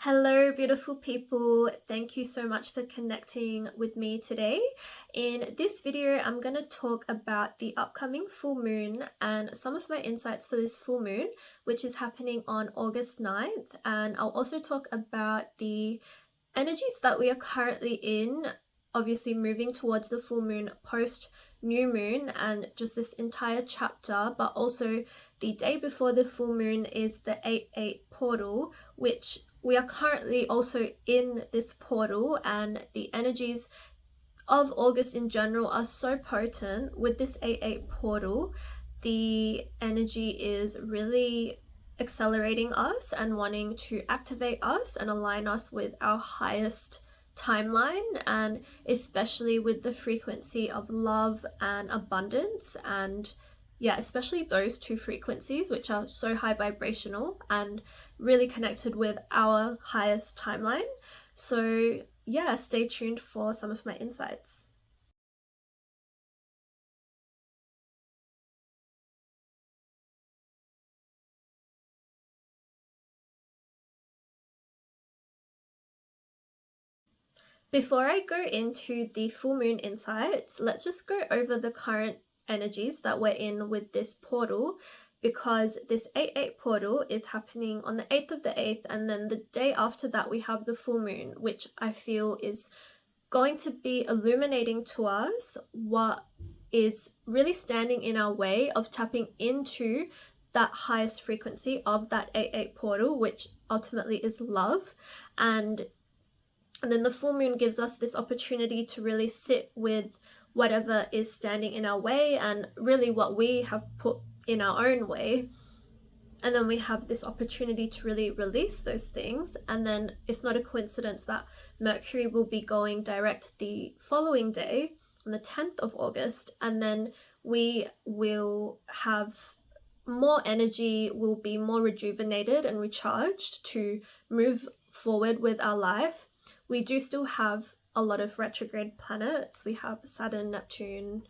Hello, beautiful people. Thank you so much for connecting with me today. In this video, I'm going to talk about the upcoming full moon and some of my insights for this full moon, which is happening on August 9th. And I'll also talk about the energies that we are currently in, obviously moving towards the full moon post new moon and just this entire chapter, but also the day before the full moon is the 8/8 portal, which we are currently also in this portal, and the energies of August in general are so potent. With this 8/8 portal, the energy is really accelerating us and wanting to activate us and align us with our highest timeline, and especially with the frequency of love and abundance. And yeah, especially those two frequencies, which are so high vibrational and really connected with our highest timeline. So yeah, stay tuned for some of my insights. Before I go into the full moon insights, let's just go over the current energies that we're in with this portal, because this 8/8 portal is happening on the 8th of the 8th, and then the day after that we have the full moon, which I feel is going to be illuminating to us what is really standing in our way of tapping into that highest frequency of that 8/8 portal, which ultimately is love. And then the full moon gives us this opportunity to really sit with whatever is standing in our way and really what we have put in our own way. And then we have this opportunity to really release those things. And then it's not a coincidence that Mercury will be going direct the following day on the 10th of August. And then we will have more energy, will be more rejuvenated and recharged to move forward with our life. We do still have a lot of retrograde planets. We have Saturn, Neptune,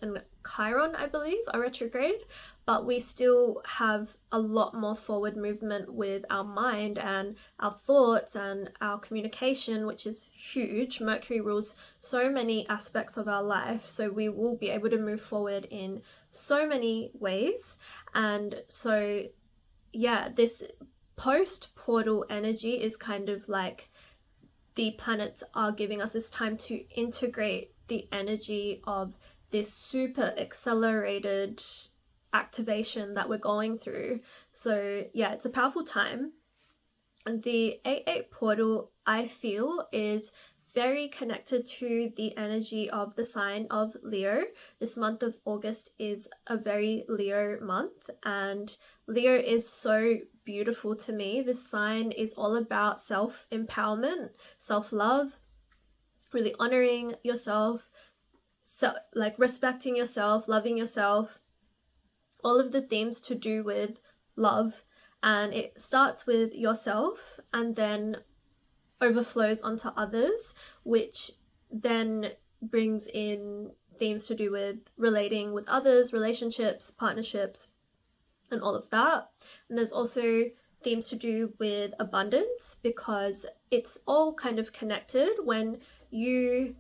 and Chiron, I believe, are retrograde, but we still have a lot more forward movement with our mind and our thoughts and our communication, which is huge. Mercury rules so many aspects of our life, so we will be able to move forward in so many ways. And so yeah, this post portal energy is kind of like the planets are giving us this time to integrate the energy of this super accelerated activation that we're going through. So yeah, it's a powerful time. The 8/8 portal, I feel, is very connected to the energy of the sign of Leo. This month of August is a very Leo month, and Leo is so beautiful to me. This sign is all about self-empowerment, self-love, really honoring yourself, so like respecting yourself, loving yourself, all of the themes to do with love. And it starts with yourself and then overflows onto others, which then brings in themes to do with relating with others, relationships, partnerships, and all of that. And there's also themes to do with abundance, because it's all kind of connected. When you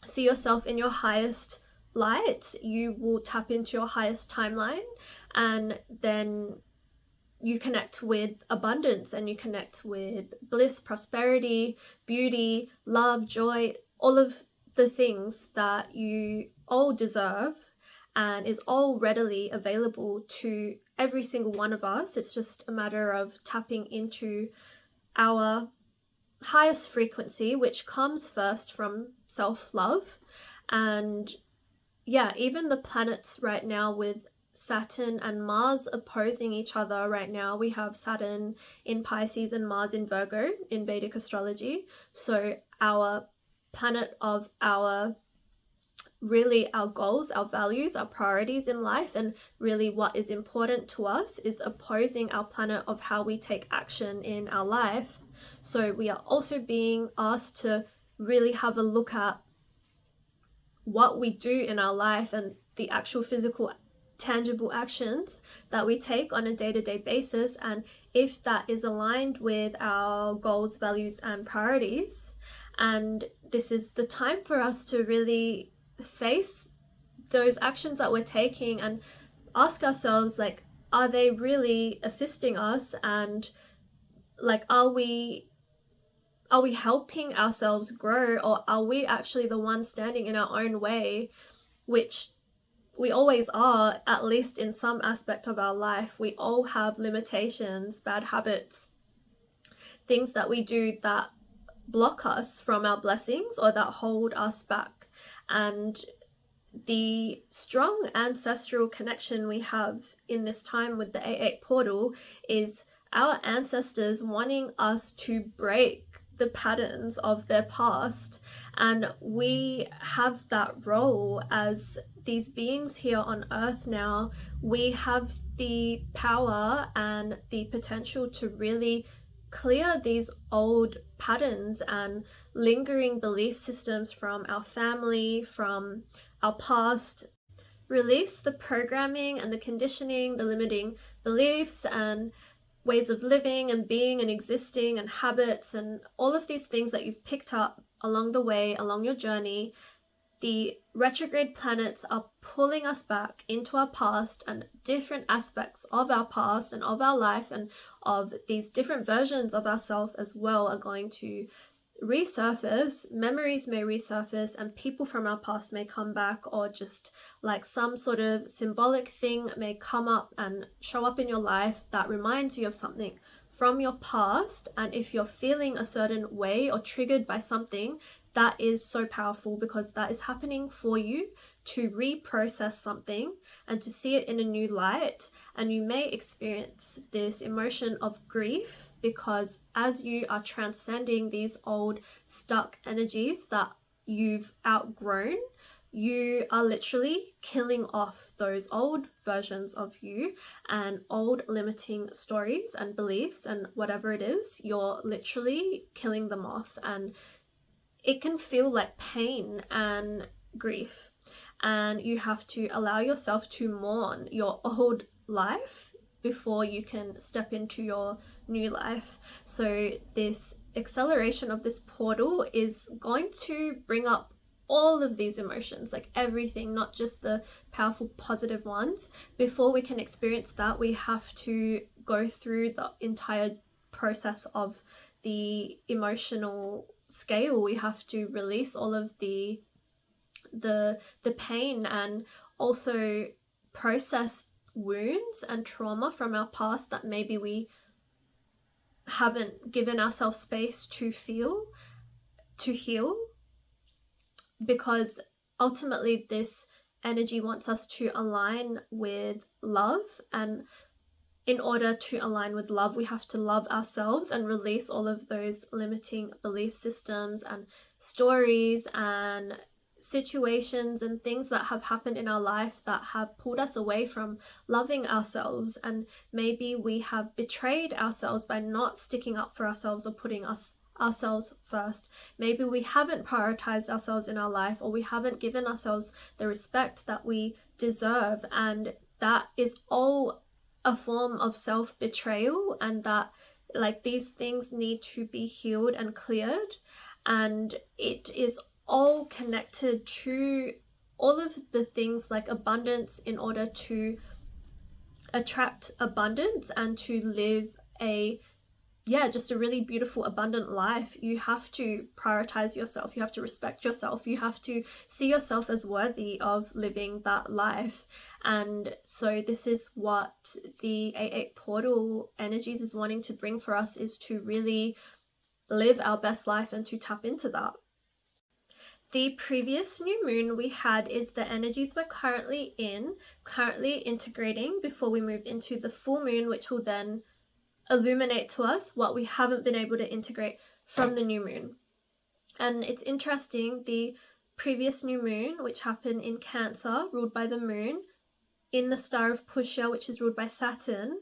see yourself in your highest light, you will tap into your highest timeline, and then you connect with abundance and you connect with bliss, prosperity, beauty, love, joy, all of the things that you all deserve and is all readily available to every single one of us. It's just a matter of tapping into our highest frequency, which comes first from self-love. And yeah, even the planets right now, with Saturn and Mars opposing each other right now. We have Saturn in Pisces and Mars in Virgo in Vedic astrology. So our planet of our goals, our values, our priorities in life, and really what is important to us is opposing our planet of how we take action in our life. So we are also being asked to really have a look at what we do in our life and the actual physical tangible actions that we take on a day-to-day basis, and if that is aligned with our goals, values, and priorities. And this is the time for us to really face those actions that we're taking and ask ourselves, like, are they really assisting us? And like, are we helping ourselves grow, or are we actually the ones standing in our own way, which we always are, at least in some aspect of our life. We all have limitations, bad habits, things that we do that block us from our blessings or that hold us back. And the strong ancestral connection we have in this time with the 8-8 portal is our ancestors wanting us to break the patterns of their past, and we have that role as these beings here on earth now. We have the power and the potential to really clear these old patterns and lingering belief systems from our family, from our past, release the programming and the conditioning, the limiting beliefs and ways of living and being and existing and habits and all of these things that you've picked up along the way, along your journey. The retrograde planets are pulling us back into our past, and different aspects of our past and of our life and of these different versions of ourselves as well are going to resurface. Memories may resurface, and people from our past may come back, or just like some sort of symbolic thing may come up and show up in your life that reminds you of something from your past. And if you're feeling a certain way or triggered by something, that is so powerful, because that is happening for you to reprocess something and to see it in a new light. And you may experience this emotion of grief, because as you are transcending these old stuck energies that you've outgrown, you are literally killing off those old versions of you and old limiting stories and beliefs and whatever it is. You're literally killing them off, and it can feel like pain and grief, and you have to allow yourself to mourn your old life before you can step into your new life. So this acceleration of this portal is going to bring up all of these emotions, like everything, not just the powerful positive ones. Before we can experience that, we have to go through the entire process of the emotional scale. We have to release all of the pain, and also process wounds and trauma from our past that maybe we haven't given ourselves space to heal, because ultimately this energy wants us to align with love. And in order to align with love, we have to love ourselves and release all of those limiting belief systems and stories and situations and things that have happened in our life that have pulled us away from loving ourselves. And maybe we have betrayed ourselves by not sticking up for ourselves or putting ourselves first. Maybe we haven't prioritized ourselves in our life, or we haven't given ourselves the respect that we deserve, and that is all a form of self-betrayal, and that like these things need to be healed and cleared. And it is all connected to all of the things like abundance. In order to attract abundance and to live just a really beautiful, abundant life, you have to prioritize yourself. You have to respect yourself. You have to see yourself as worthy of living that life. And so this is what the 8-8 portal energies is wanting to bring for us, is to really live our best life and to tap into that. The previous new moon we had is the energies we're currently integrating before we move into the full moon, which will then illuminate to us what we haven't been able to integrate from the new moon. And it's interesting, the previous new moon, which happened in Cancer, ruled by the moon, in the star of Pusha, which is ruled by Saturn,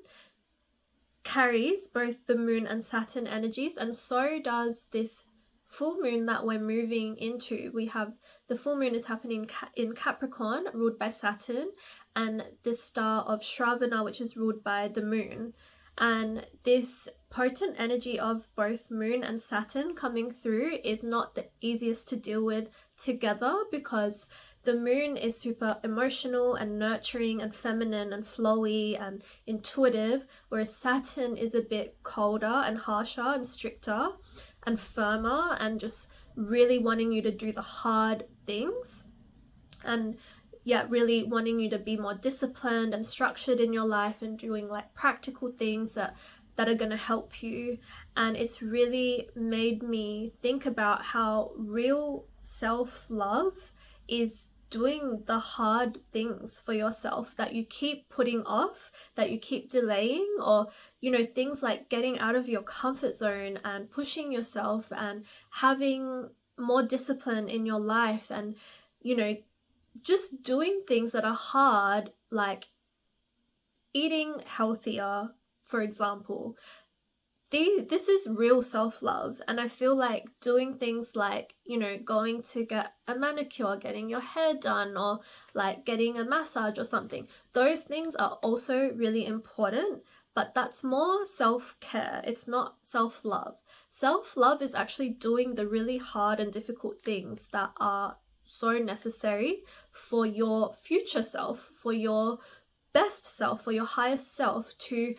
carries both the moon and Saturn energies, and so does this full moon that we're moving into. We have the full moon is happening in Capricorn, ruled by Saturn, and this star of Shravana, which is ruled by the moon. And this potent energy of both moon and Saturn coming through is not the easiest to deal with together, because the moon is super emotional and nurturing and feminine and flowy and intuitive, whereas Saturn is a bit colder and harsher and stricter and firmer and just really wanting you to do the hard things, and yeah, really wanting you to be more disciplined and structured in your life and doing like practical things that are going to help you. And it's really made me think about how real self-love is doing the hard things for yourself that you keep putting off, that you keep delaying, or things like getting out of your comfort zone and pushing yourself and having more discipline in your life, and just doing things that are hard, like eating healthier, for example. This is real self-love, and I feel like doing things like going to get a manicure, getting your hair done, or like getting a massage or something, those things are also really important, but that's more self-care. It's not self-love. Self-love is actually doing the really hard and difficult things that are so necessary for your future self, for your best self, for your highest self, to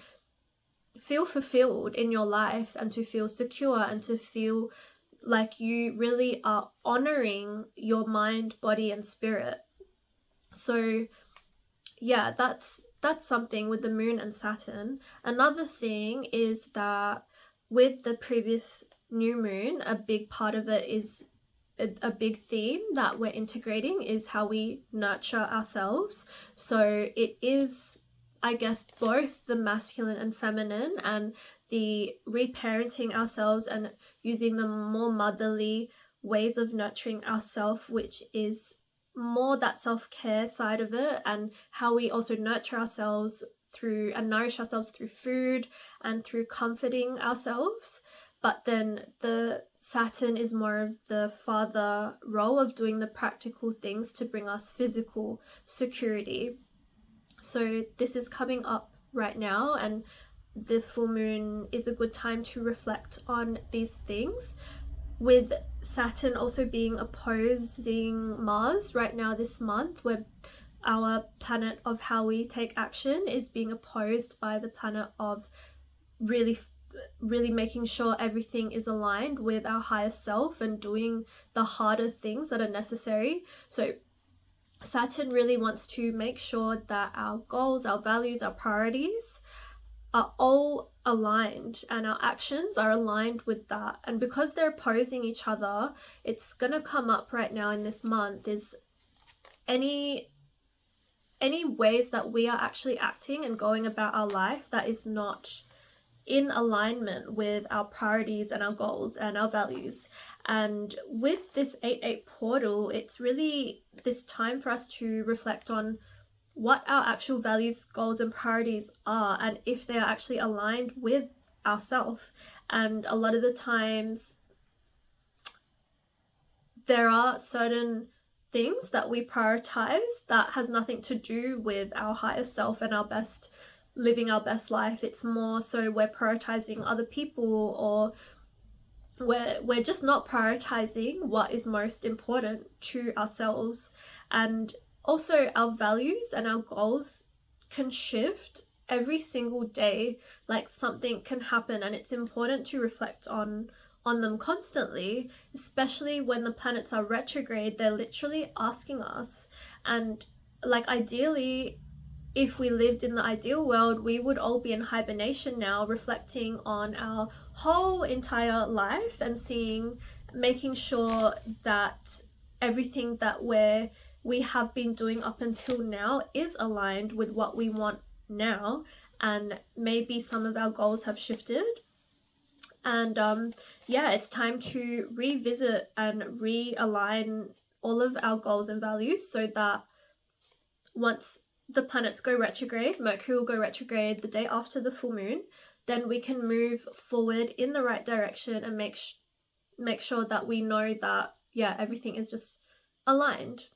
feel fulfilled in your life and to feel secure and to feel like you really are honoring your mind, body, and spirit. So yeah, that's something with the moon and Saturn. Another thing is that with the previous new moon, a big part of it is a big theme that we're integrating is how we nurture ourselves. So it is, I guess, both the masculine and feminine, and the reparenting ourselves and using the more motherly ways of nurturing ourselves, which is more that self-care side of it, and how we also nurture ourselves through and nourish ourselves through food and through comforting ourselves. But then the Saturn is more of the father role of doing the practical things to bring us physical security. So this is coming up right now, and the full moon is a good time to reflect on these things, with Saturn also being opposing Mars right now this month, where our planet of how we take action is being opposed by the planet of really making sure everything is aligned with our higher self and doing the harder things that are necessary. So Saturn really wants to make sure that our goals, our values, our priorities are all aligned and our actions are aligned with that. And because they're opposing each other, it's going to come up right now in this month is any ways that we are actually acting and going about our life that is not in alignment with our priorities and our goals and our values. And with this 8/8 portal, it's really this time for us to reflect on what our actual values, goals, and priorities are, and if they are actually aligned with ourselves. And a lot of the times there are certain things that we prioritize that has nothing to do with our higher self and our best living our best life. It's more so we're prioritizing other people, or we're just not prioritizing what is most important to ourselves. And also our values and our goals can shift every single day. Like something can happen, and it's important to reflect on them constantly, especially when the planets are retrograde. They're literally asking us, and like ideally, if we lived in the ideal world, we would all be in hibernation now, reflecting on our whole entire life and making sure that everything that we have been doing up until now is aligned with what we want now. And maybe some of our goals have shifted. And yeah, it's time to revisit and realign all of our goals and values, so that once the planets go retrograde, Mercury will go retrograde the day after the full moon, then we can move forward in the right direction and make sure that we know that, yeah, everything is just aligned.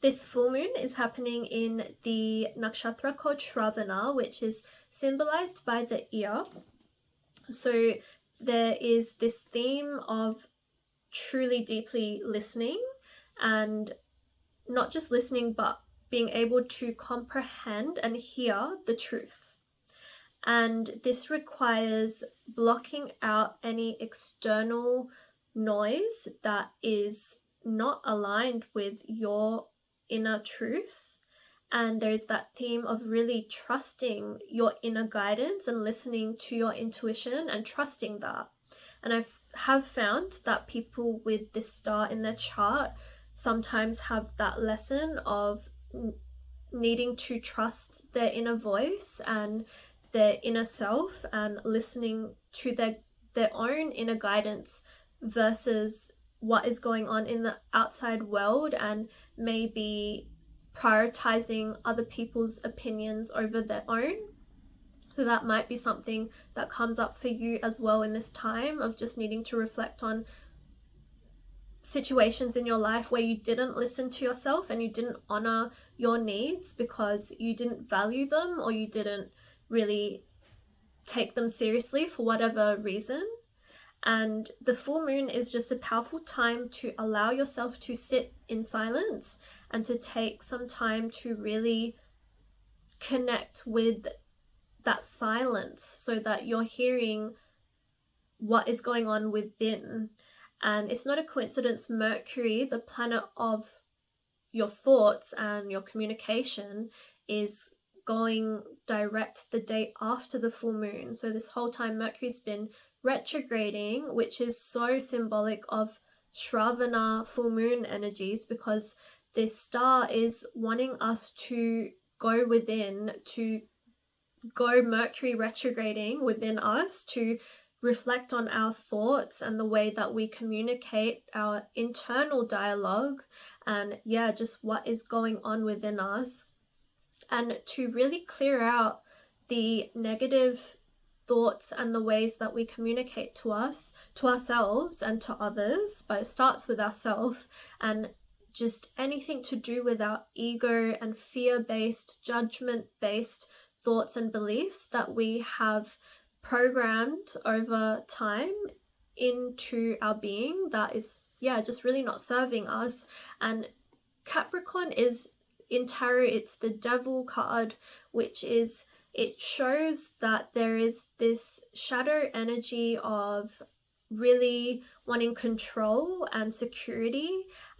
This full moon is happening in the nakshatra called Shravana, which is symbolized by the ear. So there is this theme of truly deeply listening, and not just listening, but being able to comprehend and hear the truth. And this requires blocking out any external noise that is not aligned with your inner truth. And there's that theme of really trusting your inner guidance and listening to your intuition and trusting that. And I have found that people with this star in their chart sometimes have that lesson of needing to trust their inner voice and their inner self and listening to their own inner guidance versus what is going on in the outside world, and maybe prioritizing other people's opinions over their own. So that might be something that comes up for you as well in this time, of just needing to reflect on situations in your life where you didn't listen to yourself and you didn't honor your needs because you didn't value them, or you didn't really take them seriously for whatever reason. And the full moon is just a powerful time to allow yourself to sit in silence and to take some time to really connect with that silence, so that you're hearing what is going on within. And it's not a coincidence, Mercury, the planet of your thoughts and your communication, is going direct the day after the full moon. So this whole time Mercury's been retrograding, which is so symbolic of Shravana full moon energies, because this star is wanting us to go within, to go Mercury retrograding within us, to reflect on our thoughts and the way that we communicate, our internal dialogue, and just what is going on within us, and to really clear out the negative thoughts and the ways that we communicate to ourselves and to others. But it starts with ourselves, and just anything to do with our ego and fear-based, judgment-based thoughts and beliefs that we have programmed over time into our being, that is just really not serving us. And Capricorn is, in tarot, it's the devil card, which is, it shows that there is this shadow energy of really wanting control and security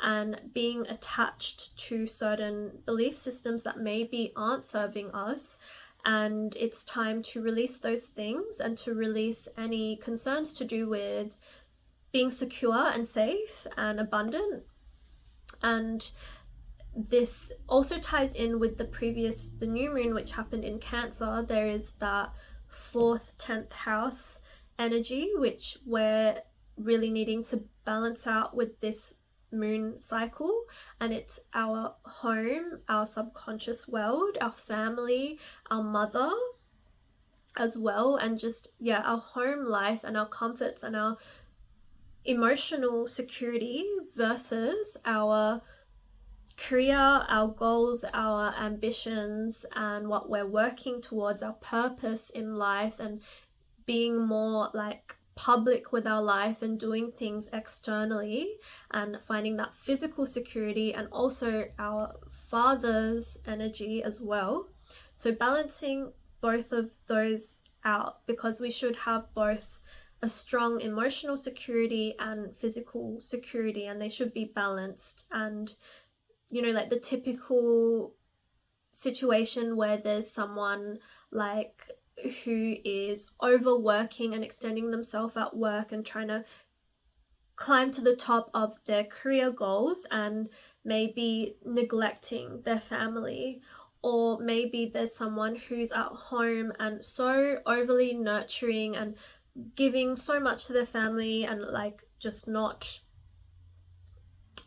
and being attached to certain belief systems that maybe aren't serving us. And it's time to release those things and to release any concerns to do with being secure and safe and abundant. And this also ties in with the new moon, which happened in Cancer. There is that 4th, 10th house energy, which we're really needing to balance out with this moon cycle. And it's our home, our subconscious world, our family, our mother as well, and just our home life and our comforts and our emotional security versus our career, our goals, our ambitions, and what we're working towards, our purpose in life, and being more like public with our life and doing things externally and finding that physical security, and also our father's energy as well. So balancing both of those out, because we should have both a strong emotional security and physical security, and they should be balanced. And like the typical situation where there's someone like who is overworking and extending themselves at work and trying to climb to the top of their career goals and maybe neglecting their family. Or maybe there's someone who's at home and so overly nurturing and giving so much to their family, and like just not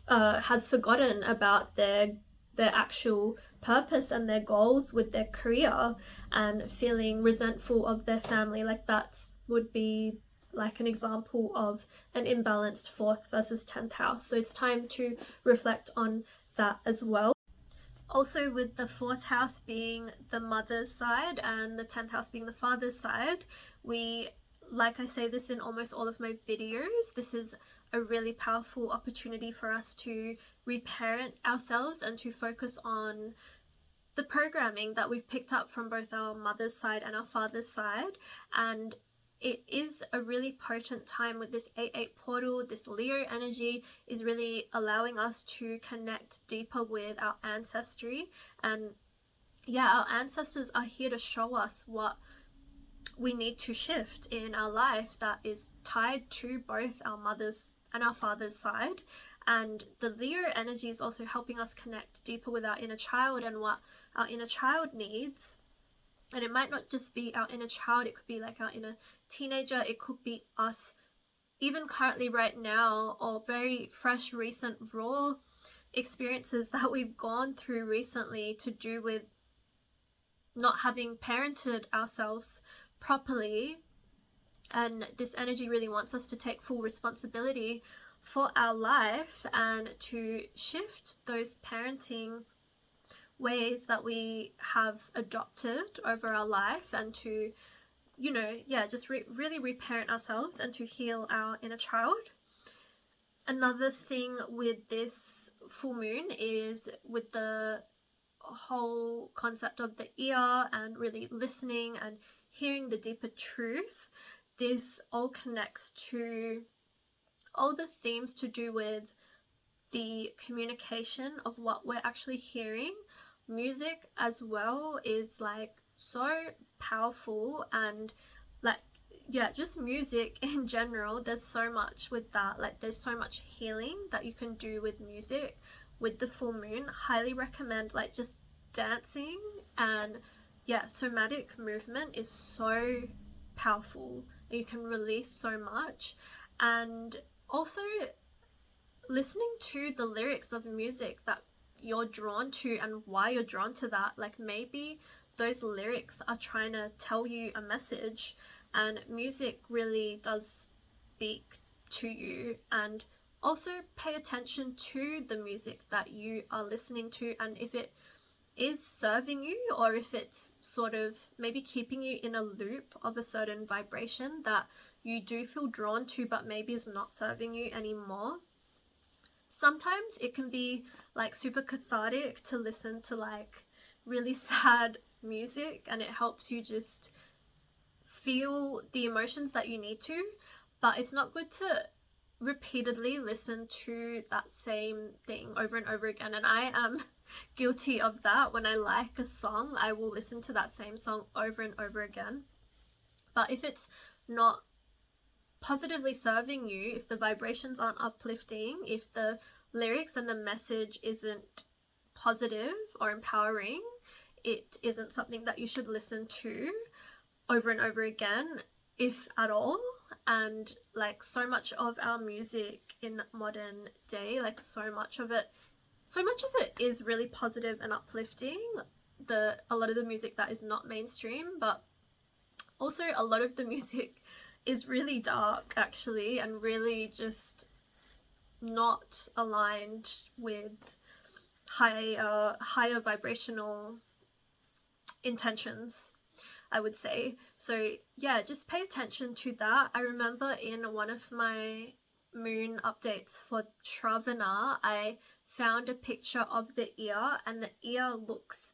has forgotten about their actual purpose and their goals with their career, and feeling resentful of their family. Like that would be like an example of an imbalanced 4th versus 10th house. So it's time to reflect on that as well. Also, with the fourth house being the mother's side and the 10th house being the father's side, we, like I say this in almost all of my videos, this is a really powerful opportunity for us to reparent ourselves and to focus on the programming that we've picked up from both our mother's side and our father's side. And it is a really potent time with this 8-8 portal. This Leo energy is really allowing us to connect deeper with our ancestry. And yeah, our ancestors are here to show us what we need to shift in our life that is tied to both our mother's and our father's side. And the Leo energy is also helping us connect deeper with our inner child and what our inner child needs. And it might not just be our inner child, it could be like our inner teenager, it could be us even currently right now, or very fresh, recent, raw experiences that we've gone through recently to do with not having parented ourselves properly. And this energy really wants us to take full responsibility for our life and to shift those parenting ways that we have adopted over our life, and to, you know, just really reparent ourselves and to heal our inner child. Another thing with this full moon is with the whole concept of the ear and really listening and hearing the deeper truth. This all connects to all the themes to do with the communication of what we're actually hearing. Music as well is like so powerful, and like, yeah, just music in general, there's so much with that. Like, there's so much healing that you can do with music with the full moon. Highly recommend like just dancing, and yeah, somatic movement is so powerful. You can release so much. And also listening to the lyrics of music that you're drawn to and why you're drawn to that. Like, maybe those lyrics are trying to tell you a message, and music really does speak to you. And also pay attention to the music that you are listening to, and if it is serving you, or if it's sort of maybe keeping you in a loop of a certain vibration that you do feel drawn to but maybe is not serving you anymore. Sometimes it can be like super cathartic to listen to like really sad music, and it helps you just feel the emotions that you need to, but it's not good to repeatedly listen to that same thing over and over again. And I am guilty of that. When I like a song, I will listen to that same song over and over again. But if it's not positively serving you, if the vibrations aren't uplifting, if the lyrics and the message isn't positive or empowering, it isn't something that you should listen to over and over again, if at all. And like, so much of our music in modern day, like so much of it is really positive and uplifting. A lot of the music that is not mainstream, but also a lot of the music is really dark actually, and really just not aligned with higher vibrational intentions, I would say. So yeah, just pay attention to that. I remember in one of my moon updates for Shravana, I found a picture of the ear, and the ear looks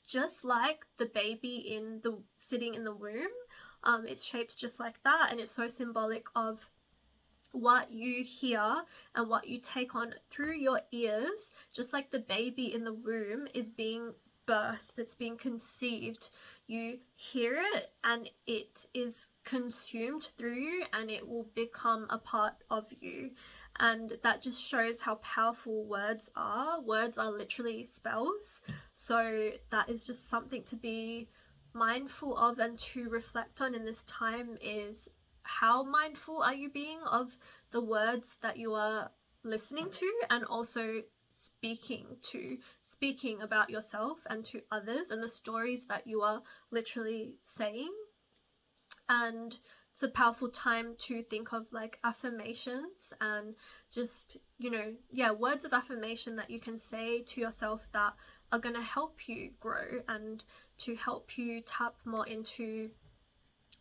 just like the baby sitting in the womb. It's shaped just like that, and it's so symbolic of what you hear and what you take on through your ears. Just like the baby in the womb is being birthed, it's being conceived, you hear it and it is consumed through you, and it will become a part of you. And that just shows how powerful words are. Words are literally spells. So that is just something to be mindful of and to reflect on in this time, is how mindful are you being of the words that you are listening to, and also speaking about yourself and to others, and the stories that you are literally saying. And it's a powerful time to think of like affirmations, and just, words of affirmation that you can say to yourself that are going to help you grow and to help you tap more into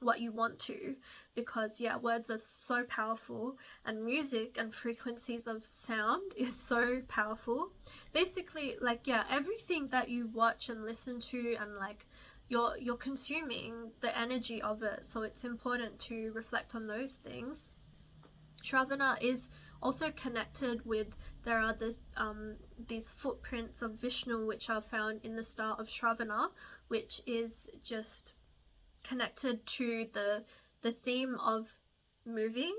what you want to, because yeah, words are so powerful, and music and frequencies of sound is so powerful. Basically, like, yeah, everything that you watch and listen to, and like you're consuming the energy of it, so it's important to reflect on those things. Shravana is also connected with, there are these footprints of Vishnu which are found in the star of Shravana, which is just connected to the theme of moving,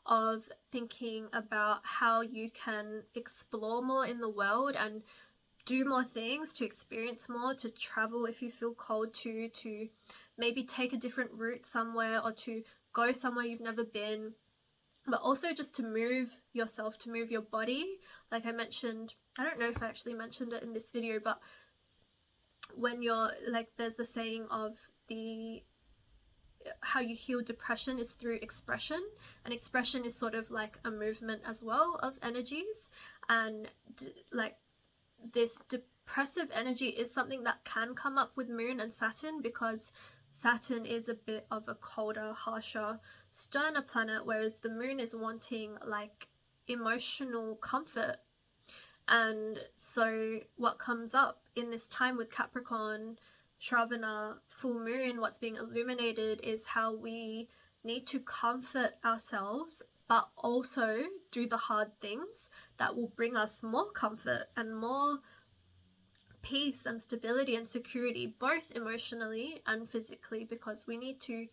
of thinking about how you can explore more in the world and do more things, to experience more, to travel if you feel called to maybe take a different route somewhere, or to go somewhere you've never been, but also just to move yourself, to move your body. Like I mentioned, I don't know if I actually mentioned it in this video, but when you're like, there's the saying of the how you heal depression is through expression, and expression is sort of like a movement as well of energies. And like, this depressive energy is something that can come up with Moon and Saturn, because Saturn is a bit of a colder, harsher, sterner planet, whereas the Moon is wanting like emotional comfort. And so what comes up in this time with Capricorn, Shravana, full moon, what's being illuminated is how we need to comfort ourselves, but also do the hard things that will bring us more comfort and more peace and stability and security, both emotionally and physically, because we need to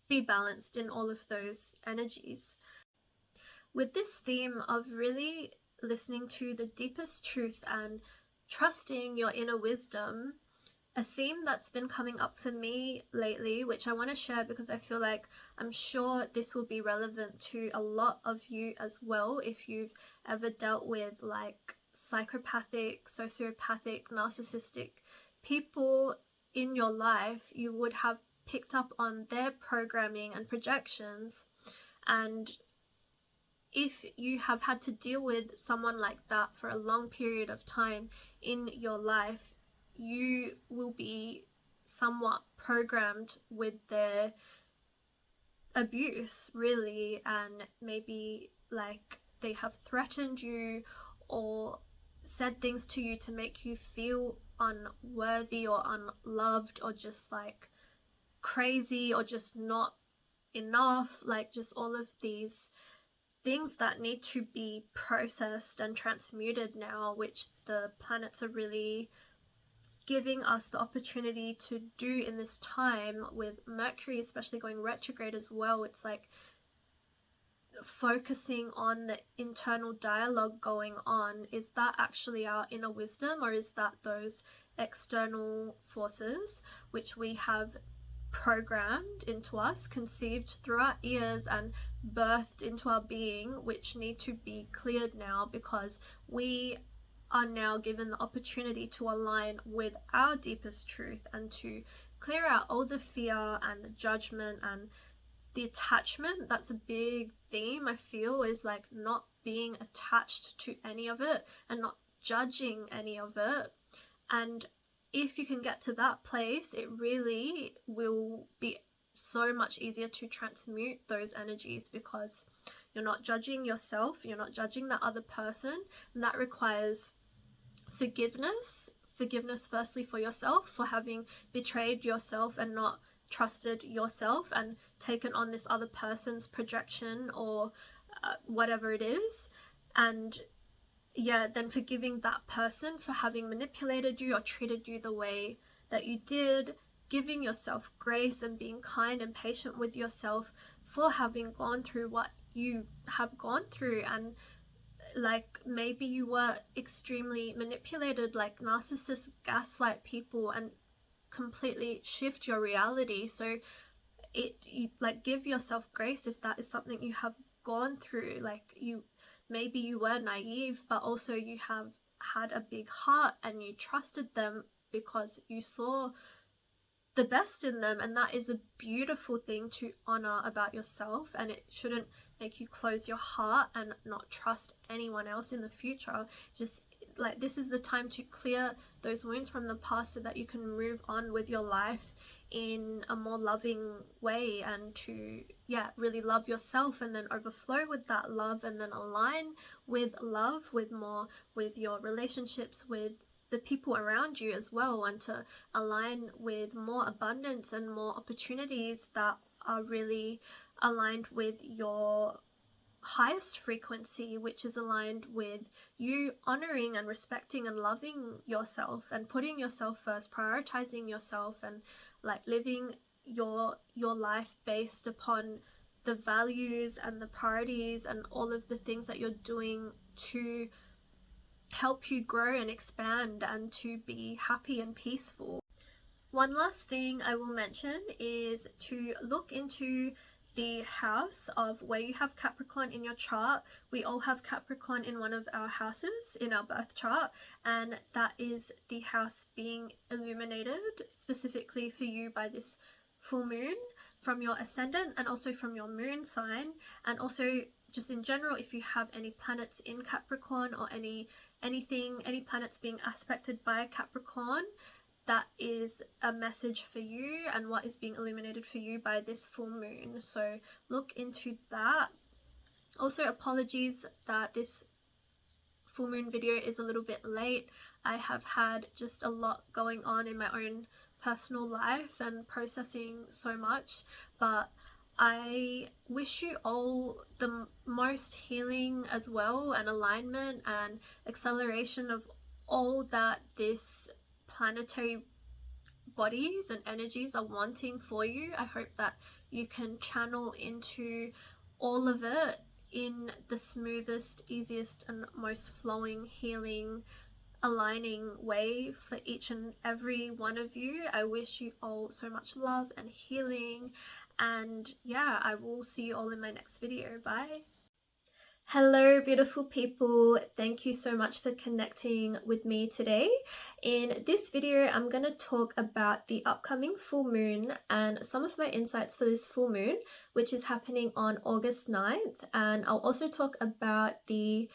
be balanced in all of those energies. With this theme of really listening to the deepest truth and trusting your inner wisdom, a theme that's been coming up for me lately, which I want to share because I feel like I'm sure this will be relevant to a lot of you as well, if you've ever dealt with like psychopathic, sociopathic, narcissistic people in your life, you would have picked up on their programming and projections. And if you have had to deal with someone like that for a long period of time in your life, you will be somewhat programmed with their abuse, really, and maybe like they have threatened you or said things to you to make you feel unworthy or unloved, or just like crazy, or just not enough, like just all of these things that need to be processed and transmuted now, which the planets are really giving us the opportunity to do in this time, with Mercury especially going retrograde as well. It's like focusing on the internal dialogue going on. Is that actually our inner wisdom, or is that those external forces which we have programmed into us, conceived through our ears and birthed into our being, which need to be cleared now, because we are now given the opportunity to align with our deepest truth and to clear out all the fear and the judgment and the attachment. That's a big theme, I feel, is like not being attached to any of it and not judging any of it. And if you can get to that place, it really will be so much easier to transmute those energies, because you're not judging yourself, you're not judging that other person, and that requires forgiveness firstly for yourself, for having betrayed yourself and not trusted yourself and taken on this other person's projection or whatever it is. And yeah, then forgiving that person for having manipulated you or treated you the way that you did, giving yourself grace and being kind and patient with yourself for having gone through what you have gone through. And like, maybe you were extremely manipulated, like narcissists gaslight people and completely shift your reality. So you like, give yourself grace if that is something you have gone through. Like, maybe you were naive, but also you have had a big heart and you trusted them because you saw the best in them, and that is a beautiful thing to honor about yourself, and it shouldn't make you close your heart and not trust anyone else in the future. Just like this is the time to clear those wounds from the past so that you can move on with your life in a more loving way, and to really love yourself and then overflow with that love, and then align with love with more with your relationships with the people around you as well, and to align with more abundance and more opportunities that are really aligned with your highest frequency, which is aligned with you honoring and respecting and loving yourself and putting yourself first, prioritizing yourself, and like living your life based upon the values and the priorities and all of the things that you're doing to help you grow and expand and to be happy and peaceful. One last thing I will mention is to look into the house of where you have Capricorn in your chart. We all have Capricorn in one of our houses in our birth chart, and that is the house being illuminated specifically for you by this full moon from your ascendant and also from your moon sign, and also just in general if you have any planets in Capricorn or any planets being aspected by Capricorn. That is a message for you and what is being illuminated for you by this full moon. So look into that. Also, apologies that this full moon video is a little bit late. I have had just a lot going on in my own personal life and processing so much, but I wish you all the most healing as well, and alignment and acceleration of all that this planetary bodies and energies are wanting for you. I hope that you can channel into all of it in the smoothest, easiest, and most flowing, healing, aligning way for each and every one of you. I wish you all so much love and healing, and I will see you all in my next video. Bye. Hello, beautiful people. Thank you so much for connecting with me today. In this video, I'm going to talk about the upcoming full moon and some of my insights for this full moon, which is happening on August 9th. And I'll also talk about the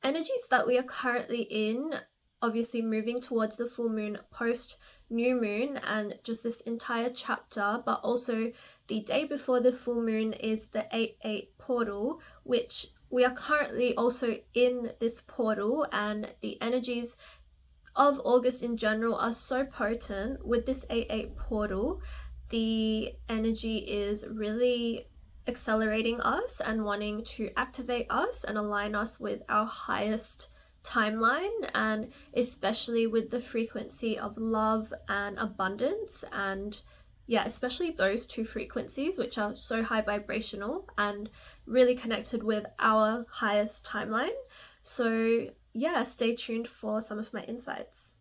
energies that we are currently in, obviously moving towards the full moon post new moon, and just this entire chapter, but also the day before the full moon is the 8/8 portal, which we are currently also in this portal, and the energies of August in general are so potent. With this 8/8 portal, the energy is really accelerating us and wanting to activate us and align us with our highest timeline, and especially with the frequency of love and abundance, and especially those two frequencies, which are so high vibrational and really connected with our highest timeline. So stay tuned for some of my insights.